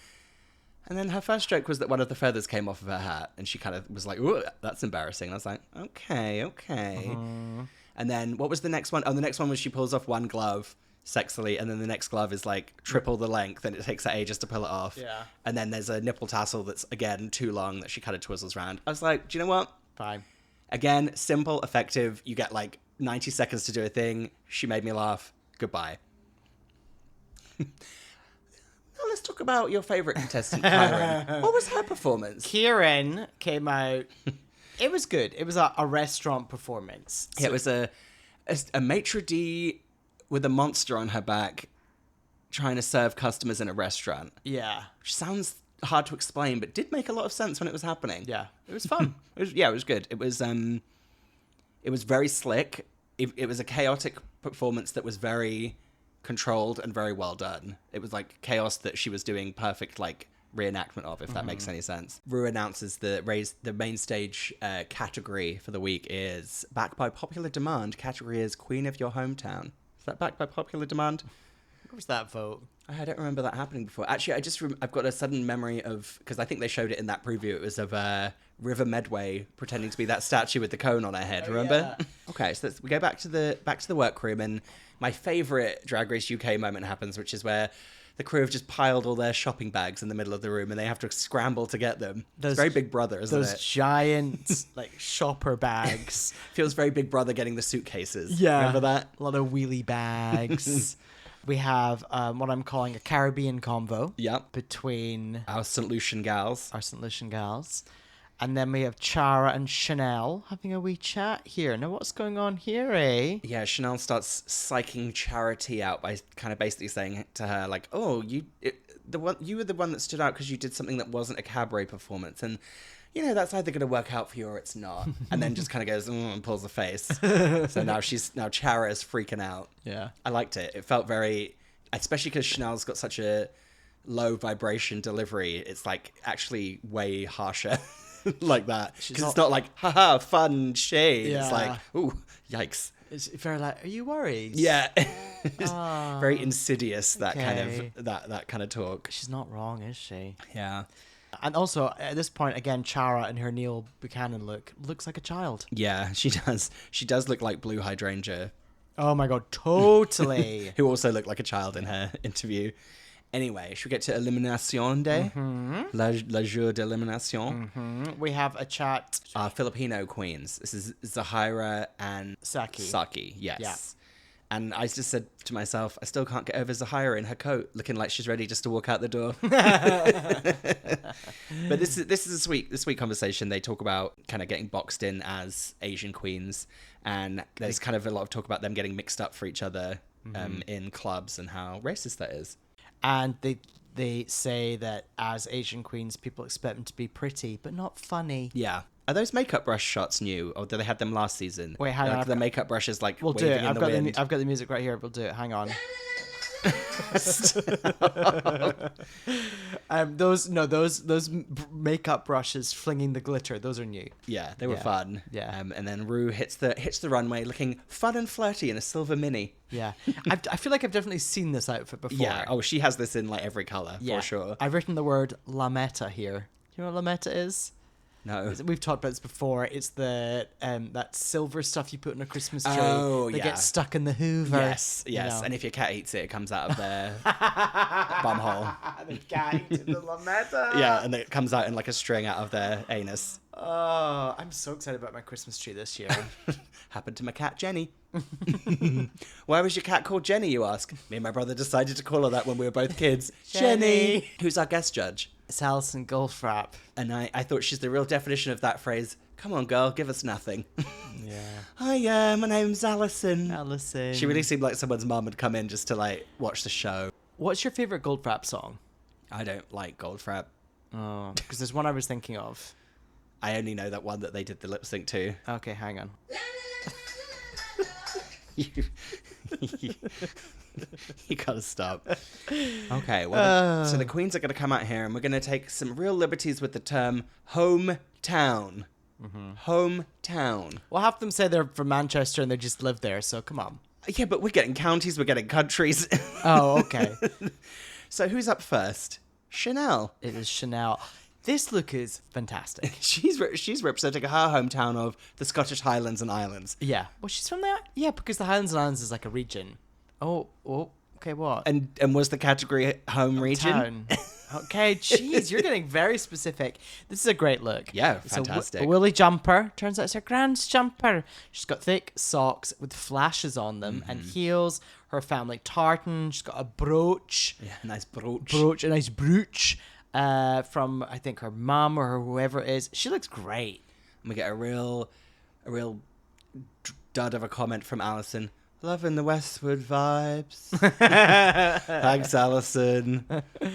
And then her first joke was that one of the feathers came off of her hat, and she kind of was like, ooh, that's embarrassing. And I was like, okay. And then what was the next one? Oh, the next one was she pulls off one glove sexily, and then the next glove is like triple the length, and it takes her ages to pull it off. Yeah. And then there's a nipple tassel that's, again, too long that she kind of twizzles around. I was like, do you know what? Fine. Again, simple, effective. You get like 90 seconds to do a thing. She made me laugh. Goodbye. Now let's talk about your favorite contestant, Kyron. What was her performance? Kieran came out. It was good. It was a restaurant performance. Yeah, it was a maitre d' with a monster on her back trying to serve customers in a restaurant. Yeah. Which sounds hard to explain, but did make a lot of sense when it was happening. Yeah. It was fun. It was good. It was very slick. It was a chaotic performance that was very controlled and very well done. It was like chaos that she was doing perfect, like, reenactment of, if that makes any sense. Rue announces the main stage category for the week is backed by popular demand. Category is Queen of Your Hometown. Is that backed by popular demand? What was that vote? I don't remember that happening before. Actually, I've got a sudden memory of, because I think they showed it in that preview. It was of River Medway pretending to be that statue with the cone on her head. Remember? Yeah. Okay, so we go back to the workroom, and my favorite Drag Race UK moment happens, which is where the crew have just piled all their shopping bags in the middle of the room, and they have to scramble to get them. It's very Big Brother, isn't it? Those giant, like, shopper bags. Feels very Big Brother getting the suitcases. Yeah. Remember that? A lot of wheelie bags. We have what I'm calling a Caribbean convo. Yep. Between Our St. Lucian gals. And then we have Chara and Chanel having a wee chat here. Now, what's going on here, eh? Yeah, Chanel starts psyching Charity out by kind of basically saying to her, like, oh, you were the one that stood out because you did something that wasn't a cabaret performance. And, you know, that's either going to work out for you or it's not. And then just kind of goes, and pulls the face. So now Chara is freaking out. Yeah. I liked it. It felt very, especially because Chanel's got such a low vibration delivery. It's like actually way harsher. Like that, because it's not like haha fun shade. Yeah. It's like, ooh, yikes. It's very like, are you worried? Yeah. Very insidious, that Okay. kind of that kind of talk. She's not wrong, is she? Yeah. And also at this point again, Chara in her Neil Buchanan look looks like a child. Yeah, she does look like Blue Hydrangea, Oh my god, totally. who also looked like a child in her interview. Anyway, should we get to Elimination Day? La jour d'elimination. We have a chat. Our Filipino queens. This is Zahira and Saki. Yes. Yeah. And I just said to myself, I still can't get over Zahira in her coat, looking like she's ready just to walk out the door. But this is a sweet conversation. They talk about kind of getting boxed in as Asian queens, and there's kind of a lot of talk about them getting mixed up for each other in clubs and how racist that is. And they say that as Asian queens, people expect them to be pretty, but not funny. Yeah. Are those makeup brush shots new, or did they have them last season? Wait, hang on. Like the makeup brushes like We'll do waving it. in the wind. I've got the music right here. We'll do it. Hang on. Those makeup brushes flinging the glitter. Those are new. Yeah, they were fun. Yeah. And then Rue hits the runway looking fun and flirty in a silver mini. Yeah. I feel like I've definitely seen this outfit before. Yeah. Oh, she has this in like every color for sure. I've written the word lametta here. Do you know what lametta is? No. We've talked about this before. It's the that silver stuff you put in a Christmas tree. Oh, that yeah. gets stuck in the Hoover. Yes. you know. And if your cat eats it, it comes out of their bum hole. The cat eating the lametta. Yeah, and it comes out in like a string out of their anus. Oh, I'm so excited about my Christmas tree this year. Happened to my cat, Jenny. Why was your cat called Jenny, you ask? Me and my brother decided to call her that when we were both kids. Jenny. Who's our guest judge? It's Alison Goldfrapp. And I thought she's the real definition of that phrase. Come on, girl, give us nothing. Yeah. Hi, my name's Alison. Alison. She really seemed like someone's mum had come in just to like watch the show. What's your favourite Goldfrapp song? I don't like Goldfrapp. Oh, because there's one I was thinking of. I only know that one that they did the lip sync to. Okay, hang on. You gotta stop. Okay, well, so the queens are gonna come out here and we're gonna take some real liberties with the term hometown. Hometown. Well, half of them say they're from Manchester and they just live there, so come on. Yeah, but we're getting counties, we're getting countries. Oh, okay. So who's up first? Chanel. It is Chanel. This look is fantastic. She's representing her hometown of the Scottish Highlands and Islands. Yeah. Well, she's from there. Yeah, because the Highlands and Islands is like a region. Oh, okay, what? And was the category home region? Town. Okay, jeez, you're getting very specific. This is a great look. Yeah, It's fantastic. a woolly jumper. Turns out it's her grand's jumper. She's got thick socks with flashes on them and heels. Her family tartan. She's got a brooch. Yeah, nice brooch. A nice brooch from, I think, her mum or whoever it is. She looks great. And we get a real dud of a comment from Alison. Loving the Westwood vibes. Thanks, Alison. Who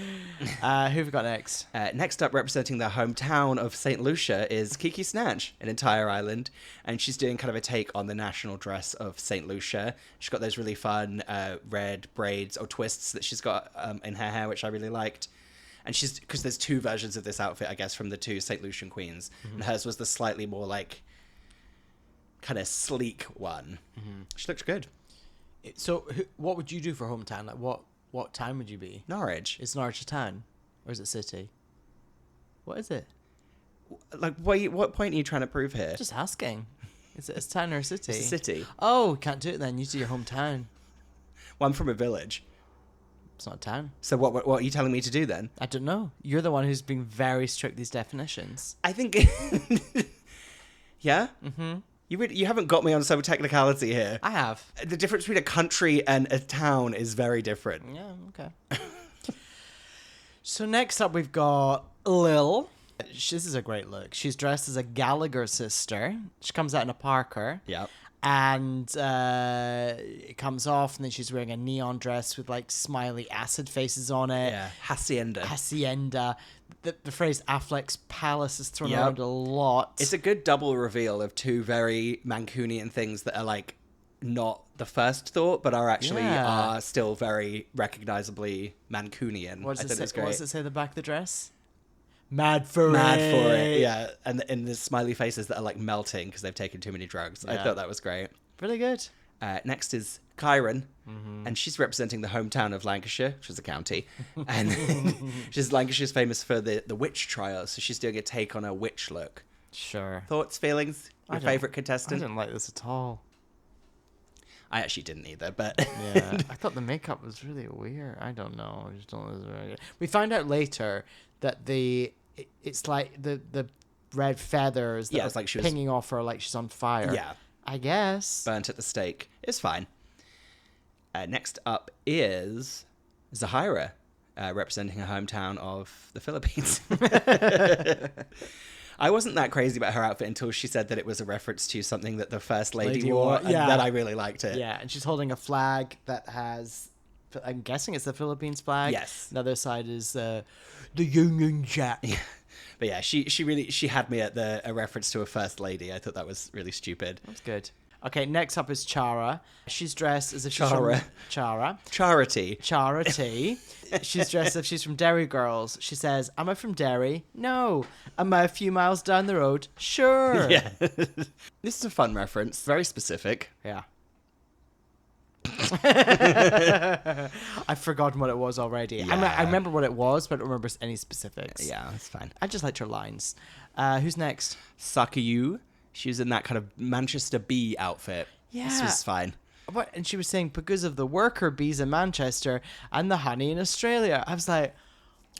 have we got next? Next up, representing the hometown of St. Lucia, is Kiki Snatch, an entire island. And she's doing kind of a take on the national dress of St. Lucia. She's got those really fun red braids or twists that she's got in her hair, which I really liked. And because there's two versions of this outfit, I guess, from the two St. Lucian queens. And hers was the slightly more like kind of sleek one. She looked good. So, what would you do for hometown? Like, what town would you be? Norwich. Is Norwich a town, or is it city? What is it? Like, what point are you trying to prove here? Just asking. Is it a town or a city? It's a city. Oh, can't do it then. You do your hometown. Well, I'm from a village. It's not a town. So what are you telling me to do then? I don't know. You're the one who's being very strict with these definitions. I think... Yeah? Mm-hmm. You haven't got me on some technicality here. I have. The difference between a country and a town is very different. Yeah, okay. So next up we've got Lil. This is a great look. She's dressed as a Gallagher sister. She comes out in a Parker. Yep. And it comes off, and then she's wearing a neon dress with like smiley acid faces on it. Yeah. Hacienda. The phrase Affleck's palace is thrown Yep. around a lot. It's a good double reveal of two very Mancunian things that are like not the first thought, but are actually are still very recognizably Mancunian. What I does think it say? great. What does it say at the back of the dress? Mad for it. Yeah. And in the smiley faces that are like melting because they've taken too many drugs. I Yeah. thought that was great. Really good. Next is Kyron, and she's representing the hometown of Lancashire, which is a county. And Lancashire's famous for the witch trial, so she's doing a take on a witch look. Sure. Thoughts, feelings? Your favourite I contestant? didn't like this at all. I actually didn't either, but... Yeah, I thought the makeup was really weird. I don't know. I just don't know. It was very good. We find out later that it's like the red feathers that it's like she was pinging off her like she's on fire. Yeah. I guess. burnt at the stake. It's fine. Next up is Zahira, representing her hometown of the Philippines. I wasn't that crazy about her outfit until she said that it was a reference to something that the First Lady wore, and then I really liked it. Yeah, and she's holding a flag that has, I'm guessing it's the Philippines flag. Yes. The other side is the Union Jack. Yeah. But yeah, she had me at a reference to a First Lady. I thought that was really stupid. That's good. Okay, next up is Chara. She's dressed as if she's Chara. from Chara. Charity. She's dressed as if she's from Derry Girls. She says, "Am I from Derry? No. Am I a few miles down the road? Sure." Yeah. This is a fun reference. Very specific. Yeah. I've forgotten what it was already. Yeah. I remember what it was, but I don't remember any specifics. Yeah, that's fine. I just liked her lines. Who's next? Sakayu. She was in that kind of Manchester bee outfit. Yeah. This was fine. What? And she was saying, because of the worker bees in Manchester and the honey in Australia. I was like,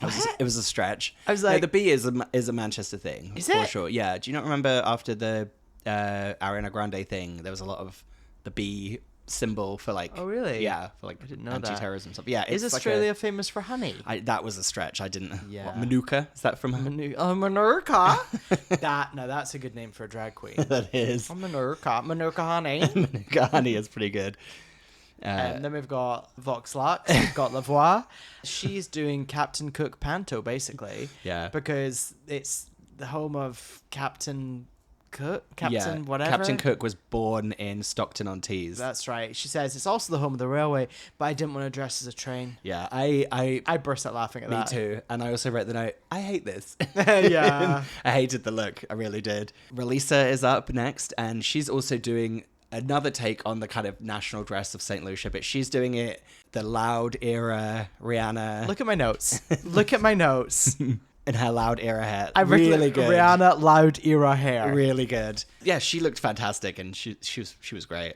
It was a stretch. I was No, like- the bee is a Manchester thing. Is for it? sure. Yeah. Do you not remember after the Ariana Grande thing, there was a lot of the bee symbol for like... Oh, really? Yeah, for like didn't know that. anti-terrorism stuff. Yeah, is it's like Australia famous for honey? that was a stretch. I didn't... Yeah. What, Manuka? Is that from... Manuka. That's a good name for a drag queen. That is. Manuka honey. Manuka honey is pretty good. And then we've got Vox Lux, we've got La Voix. She's doing Captain Cook Panto, basically. Yeah. Because it's the home of Captain Cook? Yeah, Whatever? Captain Cook was born in Stockton-on-Tees. That's right. She says it's also the home of the railway, but I didn't want to dress as a train. Yeah, I burst out laughing at me that. too. And I also wrote the note, I hate this. Yeah. I hated the look. I really did. Relisa is up next, and she's also doing another take on the kind of national dress of St. Lucia, but she's doing it the loud era Rihanna. Look at my notes. Look at my notes. In her loud era hair. I really good. Rihanna loud era hair. Really good. Yeah, she looked fantastic and she was great.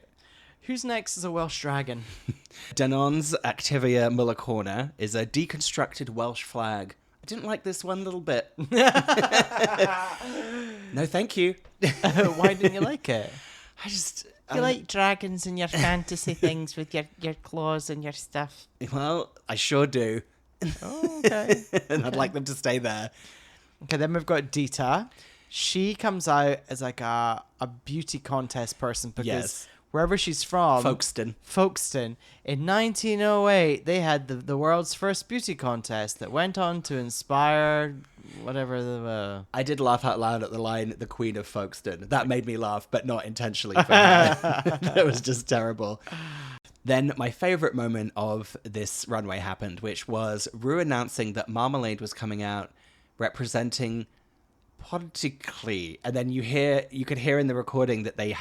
Who's next is a Welsh dragon? Danon's Activia Mullacorna is a deconstructed Welsh flag. I didn't like this one little bit. No, thank you. Why didn't you like it? I just... You like dragons and your fantasy things with your claws and your stuff. Well, I sure do. Oh, okay. And I'd like them to stay there. Okay, then we've got Dita. She comes out as like a beauty contest person because Yes. wherever she's from, Folkestone. In 1908, they had the world's first beauty contest that went on to inspire whatever the... I did laugh out loud at the line, the Queen of Folkestone. That made me laugh, but not intentionally for her. That was just terrible. Then my favourite moment of this runway happened, which was Rue announcing that Marmalade was coming out representing Pontycly. And then you could hear in the recording that they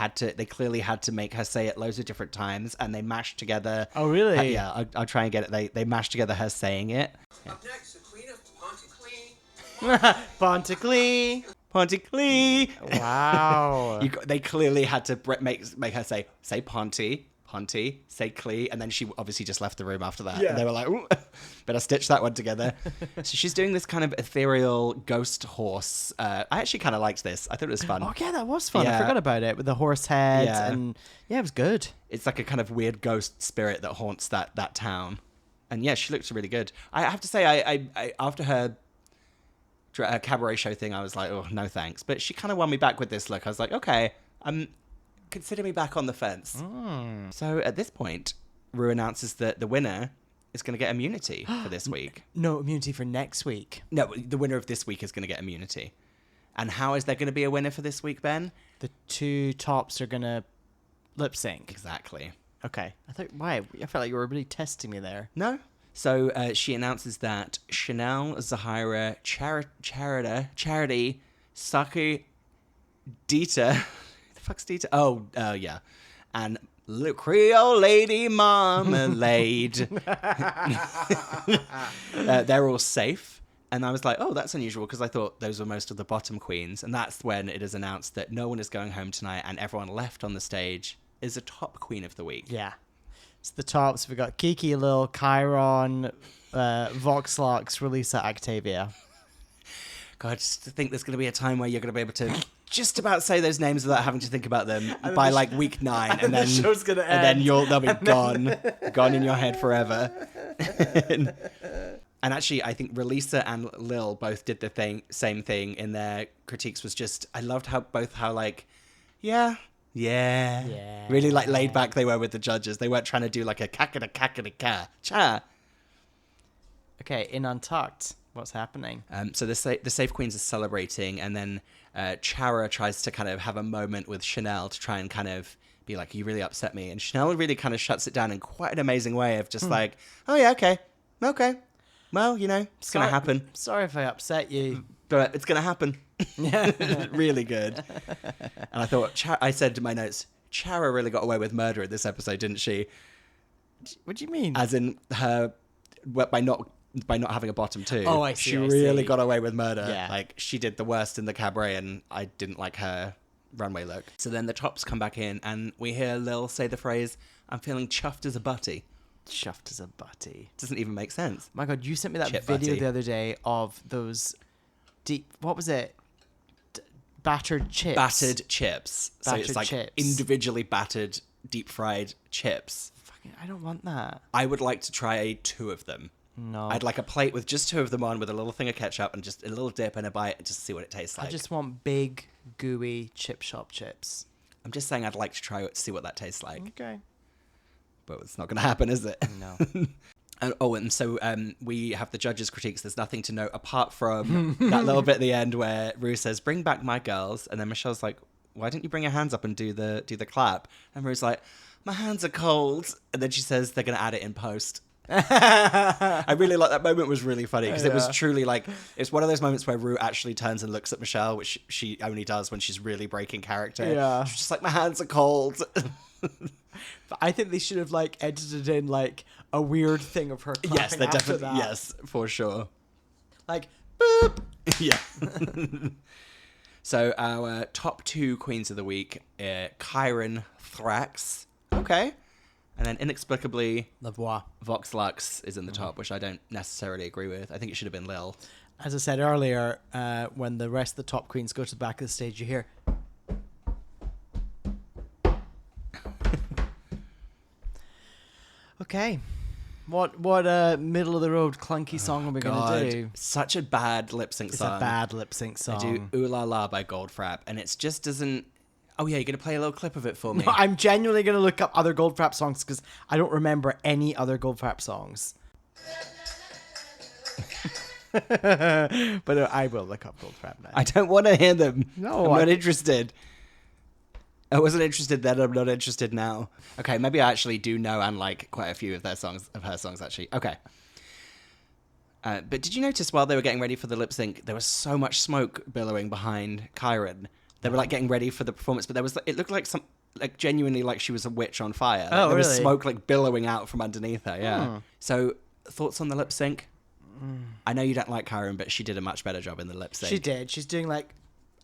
clearly had to make her say it loads of different times, and they mashed together. Oh, really? Yeah, I'll try and get it. They mashed together her saying it. Up next, the Queen of Pontycly. Pontycly. Pontycly. Wow. They clearly had to make her say Ponty, say Clee, and then she obviously just left the room after that. Yeah. And they were like, ooh, better stitch that one together. So she's doing this kind of ethereal ghost horse. I actually kind of liked this. I thought it was fun. Oh, yeah, that was fun. I Yeah. forgot about it with the horse head. Yeah. And yeah, it was good. It's like a kind of weird ghost spirit that haunts that town. And yeah, she looked really good. I have to say, I after her cabaret show thing, I was like, oh, no thanks. But she kind of won me back with this look. I was like, okay, consider me back on the fence. So at this point, Rue announces that the winner is going to get immunity for this week. No immunity for next week. No, the winner of this week is going to get immunity. And how is there going to be a winner for this week, Ben? The two tops are going to lip sync. Exactly. Okay. Why? I felt like you were really testing me there. No. So she announces that Chanel, Zahira, Charity, Saku, Dita... fuck's Dita? Oh, yeah. And Creole Lady Marmalade. They're all safe. And I was like, oh, that's unusual, because I thought those were most of the bottom queens. And that's when it is announced that no one is going home tonight and everyone left on the stage is a top queen of the week. Yeah. It's the tops. We've got Kiki, Lil, Chiron, Voxlux, Relisa, Octavia. God, I just think there's going to be a time where you're going to be able to just about say those names without having to think about them by like week 9, and then the show's gonna and then end. they'll be gone in your head forever. And actually, I think Relisa and Lil both did the same thing in their critiques. Was just, I loved how like, yeah, really like laid back they were with the judges. They weren't trying to do like a cha. Okay, in Untucked, what's happening? So the Safe Queens are celebrating, and then Chara tries to kind of have a moment with Chanel to try and kind of be like, you really upset me. And Chanel really kind of shuts it down in quite an amazing way of just like, oh yeah, okay. Well, it's going to happen. Sorry if I upset you. But it's going to happen. Really good. And I thought, I said in my notes, Chara really got away with murder in this episode, didn't she? What do you mean? As in her, by not having a bottom two. Oh, I see, She I really see. got away with murder. Yeah. Like, she did the worst in the cabaret, and I didn't like her runway look. So then the tops come back in, and we hear Lil say the phrase, I'm feeling chuffed as a butty. Chuffed as a butty. Doesn't even make sense. My God, you sent me that Chip video butty. the other day of those deep, what was it? Battered chips. Battered chips. So it's Battered like chips. individually battered, deep fried chips. Fucking, I don't want that. I would like to try 2 of them. No. I'd like a plate with just 2 of them on, with a little thing of ketchup and just a little dip and a bite, and just see what it tastes like. I just want big, gooey chip shop chips. I'm just saying I'd like to try it, see what that tastes like. Okay. But it's not going to happen, is it? No. And so we have the judges' critiques. There's nothing to note apart from that little bit at the end where Rue says, "Bring back my girls," and then Michelle's like, "Why didn't you bring your hands up and do the clap?" And Rue's like, "My hands are cold," and then she says they're going to add it in post. I really like that moment. Was really funny because it was truly like, it's one of those moments where Rue actually turns and looks at Michelle, which she only does when she's really breaking character. Yeah. She's just like, my hands are cold. But I think they should have like edited in like a weird thing of her clapping Yes, they after definitely, that. yes, for sure. Like, boop. Yeah. So our top 2 queens of the week, Kyron DRUK6. Okay. And then inexplicably, Lavoie. Vox Lux is in the top, which I don't necessarily agree with. I think it should have been Lil. As I said earlier, when the rest of the top queens go to the back of the stage, you hear. Okay. What middle of the road clunky song are we going to do? Such a bad lip sync It's song. a bad lip sync I song. do Ooh La La by Goldfrapp, and it just doesn't... Oh yeah, you're going to play a little clip of it for me? No, I'm genuinely going to look up other Goldfrapp songs because I don't remember any other Goldfrapp songs. But I will look up Goldfrapp now. I don't want to hear them. No, I'm not interested. I wasn't interested then, I'm not interested now. Okay, maybe I actually do know and like quite a few of her songs, actually. Okay. But did you notice while they were getting ready for the lip sync, there was so much smoke billowing behind Kyron? They were like getting ready for the performance, but it looked like genuinely like she was a witch on fire. Like, there was really? smoke like billowing out from underneath her, yeah. So, thoughts on the lip sync? I know you don't like Kyron, but she did a much better job in the lip sync. She did. She's doing like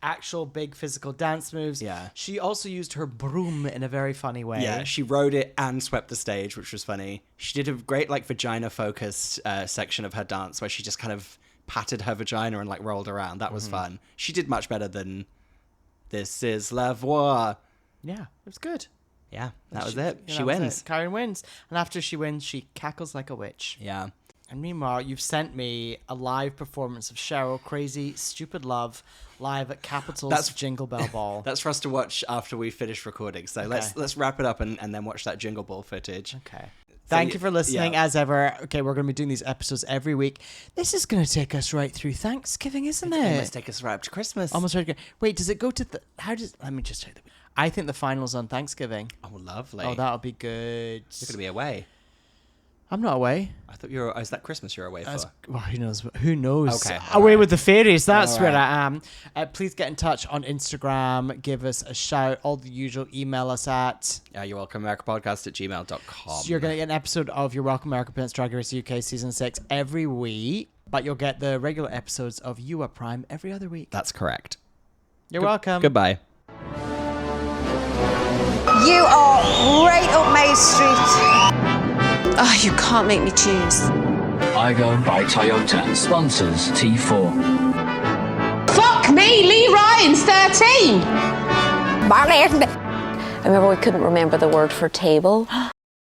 actual big physical dance moves. Yeah. She also used her broom in a very funny way. Yeah, she rode it and swept the stage, which was funny. She did a great like vagina-focused section of her dance where she just kind of patted her vagina and like rolled around. That was fun. She did much better than This Is La Voix. Yeah, it was good. Yeah, that was it. Yeah, She that was wins. it. Karen wins. And after she wins, she cackles like a witch. Yeah. And meanwhile, you've sent me a live performance of Cheryl Crazy Stupid Love live at Capitol's Jingle Bell Ball. That's for us to watch after we finish recording. So let's wrap it up and then watch that Jingle Ball footage. Okay. Thank you for listening, yeah. as ever. Okay, we're going to be doing these episodes every week. This is going to take us right through Thanksgiving, isn't it? Let's take us right up to Christmas. Almost ready to go. Wait, does it go to let me just check. I think the final's on Thanksgiving. Oh, lovely. Oh, that'll be good. You're going to be away. I'm not away. I thought you were... Is that Christmas you're away for? Well, who knows? Who knows? Okay, Away alright. with the fairies. That's where Alright. I am. Please get in touch on Instagram. Give us a shout. All the usual. Email us at... You're welcome, AmericaPodcast@gmail.com. So you're going to get an episode of Your Welcome America Presents Drag Race UK Season 6 every week. But you'll get the regular episodes of UWA Prime every other week. That's correct. You're welcome. Goodbye. You are right up my street. Oh, you can't make me choose. Igo by Toyota sponsors T4. Fuck me, Lee Ryan's 13. I remember we couldn't remember the word for table.